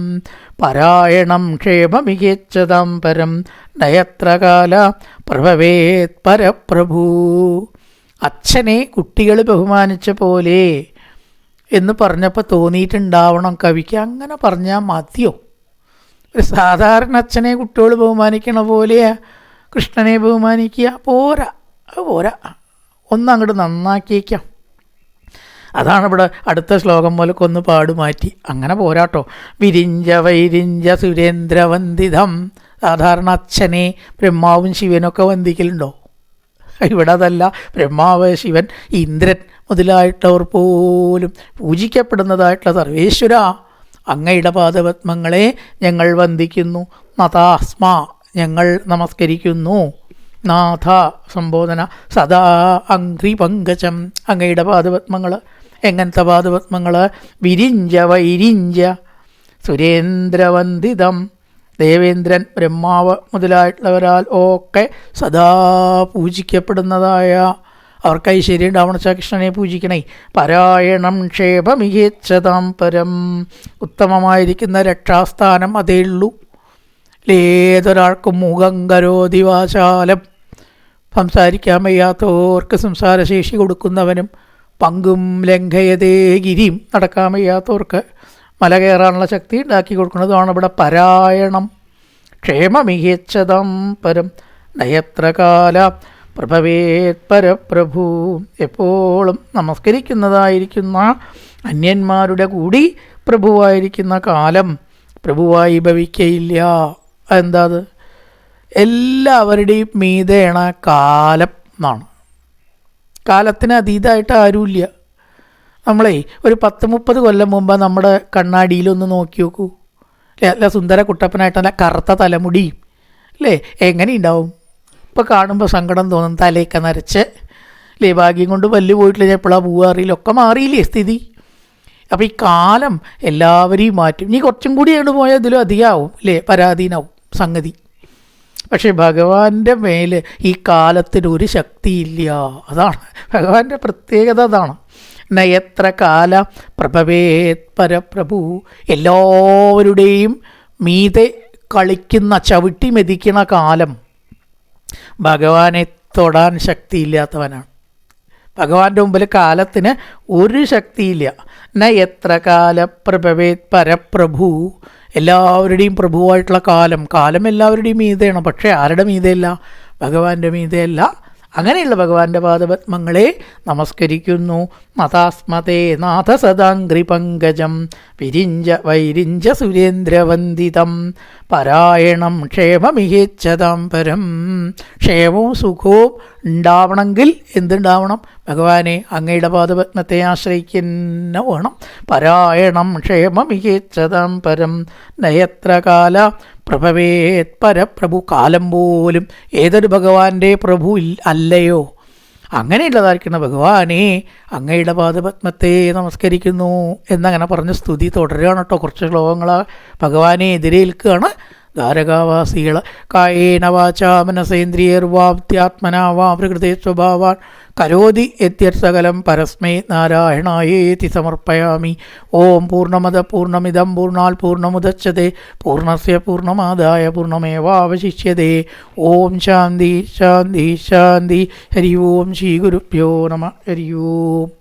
പരായണം ക്ഷേമമികേച്ഛതാം പരം നയത്രകാല പ്രഭവേത് പരപ്രഭു. അച്ഛനെ കുട്ടികൾ ബഹുമാനിച്ച പോലെ എന്ന് പറഞ്ഞപ്പോൾ തോന്നിയിട്ടുണ്ടാവണം കവിക്ക്. അങ്ങനെ പറഞ്ഞാൽ മതിയോ? ഒരു സാധാരണ അച്ഛനെ കുട്ടികൾ ബഹുമാനിക്കണ പോലെയാ കൃഷ്ണനെ ബഹുമാനിക്കുക? പോരാ, അത് പോരാ, ഒന്നങ്ങോട്ട് നന്നാക്കിയേക്കാം. അതാണ് ഇവിടെ അടുത്ത ശ്ലോകം പോലൊക്കെ ഒന്ന് പാടുമാറ്റി. അങ്ങനെ പോരാട്ടോ. വിരിഞ്ച വൈരിഞ്ച സുരേന്ദ്രവന്ദിതം. സാധാരണ അച്ഛനെ ബ്രഹ്മാവും ശിവനൊക്കെ വന്ദിക്കലുണ്ടോ? ഇവിടെ അതല്ല. ബ്രഹ്മാവ്, ശിവൻ, ഇന്ദ്രൻ മുതലായിട്ടവർ പോലും പൂജിക്കപ്പെടുന്നതായിട്ടുള്ള സർവേശ്വര, അങ്ങയുടെ പാദപത്മങ്ങളെ ഞങ്ങൾ വന്ദിക്കുന്നു. നതാസ്മ, ഞങ്ങൾ നമസ്കരിക്കുന്നു. നാഥ സംബോധന. സദാ അംഘ്രി പങ്കജം, അങ്ങയുടെ പാദപത്മങ്ങൾ. എങ്ങനത്തെ പാദപത്മങ്ങൾ? വിരിഞ്ച വൈരിഞ്ച സുരേന്ദ്രവന്ദിതം. ദേവേന്ദ്രൻ, ബ്രഹ്മാവ് മുതലായിട്ടുള്ളവരാൽ ഒക്കെ സദാ പൂജിക്കപ്പെടുന്നതായ, അവർക്ക് ഐശ്വര്യം ഉണ്ടാവണം വെച്ചാൽ കൃഷ്ണനെ പൂജിക്കണേ. പരായണം ക്ഷേമമികേച്ഛതാം പരം. ഉത്തമമായിരിക്കുന്ന രക്ഷാസ്ഥാനം അതേ ഉള്ളൂ. ഏതൊരാൾക്കും മുഖം കരോതി വാചാലം. സംസാരിക്കാൻ വയ്യാത്തവർക്ക് സംസാരശേഷി കൊടുക്കുന്നവനും, പങ്കും ലംഘയതേ ഗിരിയും, നടക്കാൻ വയ്യാത്തവർക്ക് മല കയറാനുള്ള ശക്തി ഉണ്ടാക്കി കൊടുക്കുന്നതാണ് ഇവിടെ പരായണം. ക്ഷേമമികേച്ഛതാം പരം നയത്രകാല പ്രഭവേത് പരപ്രഭു. എപ്പോഴും നമസ്കരിക്കുന്നതായിരിക്കുന്ന അന്യന്മാരുടെ കൂടി പ്രഭുവായിരിക്കുന്ന കാലം പ്രഭുവായി ഭവിക്കയില്ല. എന്താ അത്? എല്ലാവരുടെയും മീതെയാണ് കാലം എന്നാണ്. കാലത്തിന് അതീതമായിട്ട് ആരുമില്ല. നമ്മളെ ഒരു 10-30 കൊല്ലം മുമ്പ് നമ്മുടെ കണ്ണാടിയിലൊന്ന് നോക്കി നോക്കൂ. അല്ല സുന്ദര കുട്ടപ്പനായിട്ട് നല്ല കറുത്ത തലമുടി അല്ലേ, എങ്ങനെ ഉണ്ടാവും? ഇപ്പോൾ കാണുമ്പോൾ സങ്കടം തോന്നും. തലയൊക്കെ നരച്ച് അല്ലേ, ഭാഗ്യം കൊണ്ട് പല്ല് പോയിട്ടില്ല, എപ്പോഴാണ് പോകാറിയില്ലൊക്കെ മാറിയില്ലേ സ്ഥിതി. അപ്പോൾ ഈ കാലം എല്ലാവരെയും മാറ്റും. ഇനി കുറച്ചും കൂടി അങ്ങോട്ട് പോയാൽ ഇതിലും അധികമാവും അല്ലേ, പരാധീനാവും സംഗതി. പക്ഷേ ഭഗവാന്റെ മേൽ ഈ കാലത്തിന് ഒരു ശക്തിയില്ല. അതാണ് ഭഗവാന്റെ പ്രത്യേകത. അതാണ് നയത്ര കാല പ്രഭവേത് പരപ്രഭു. എല്ലാവരുടെയും മീതെ കളിക്കുന്ന, ചവിട്ടി മെതിക്കണ കാലം ഭഗവാനെ തൊടാൻ ശക്തിയില്ലാത്തവനാണ്. ഭഗവാന്റെ മുമ്പിൽ കാലത്തിന് ഒരു ശക്തിയില്ല. നയത്ര കാല പ്രഭവേത് പരപ്രഭു. എല്ലാവരുടെയും പ്രഭുവായിട്ടുള്ള കാലം. കാലം എല്ലാവരുടെയും മീതെയാണ്. പക്ഷേ ആരുടെ മീതെയല്ല? ഭഗവാന്റെ മീതെയല്ല. അങ്ങനെയുള്ള ഭഗവാന്റെ പാദപത്മങ്ങളെ നമസ്കരിക്കുന്നു. നതാസ്മതേ നാഥ സദാംഘ്രി പങ്കജം വിരിഞ്ച വൈരിഞ്ച സുരേന്ദ്രവന്ദിതം പരായണം ക്ഷേമമികേച്ഛതാം പരം. ക്ഷേമവും സുഖവും ഉണ്ടാവണമെങ്കിൽ എന്തുണ്ടാവണം? ഭഗവാനെ അങ്ങയുടെ പാദപത്മത്തെ ആശ്രയിക്കുന്ന വേണം. പരായണം ക്ഷേമമികേച്ഛതാം പരം നയത്ര കാല പ്രഭവേത് പരപ്രഭു. കാലം പോലും ഏതൊരു ഭഗവാന്റെ പ്രഭു അല്ലയോ? അങ്ങനെയുള്ളതായിരിക്കുന്ന ഭഗവാനെ അങ്ങയുടെ പാദപത്മത്തെ നമസ്കരിക്കുന്നു എന്നങ്ങനെ പറഞ്ഞ് സ്തുതി തുടരുകയാണ് കേട്ടോ. കുറച്ച് ശ്ലോകങ്ങൾ ഭഗവാനെ എതിരേൽക്കുകയാണ് ദ്വാരകാവാസികൾ. കായേന വാചാ മനസേന്ദ്രിയർവാപ്ത്യാത്മനാ വാ പ്രകൃതേ സ്വഭാവാൻ കരോതി യത്യർസകലം പരസ്മൈ നാരായണായേതി സമർപ്പയാമി. ഓം പൂർണ്ണമദ പൂർണ്ണമിദം പൂർണ്ണാൽ പൂർണ്ണമുദച്യതേ പൂർണ്ണസ്യ പൂർണ്ണമാദായ പൂർണ്ണമേവാവശിഷ്യതേ. ഓം ശാന്തി ശാന്തി ശാന്തി. ഹരി ഓം ശ്രീ ഗുരുഭ്യോ നമഃ. ഹരി ഓം.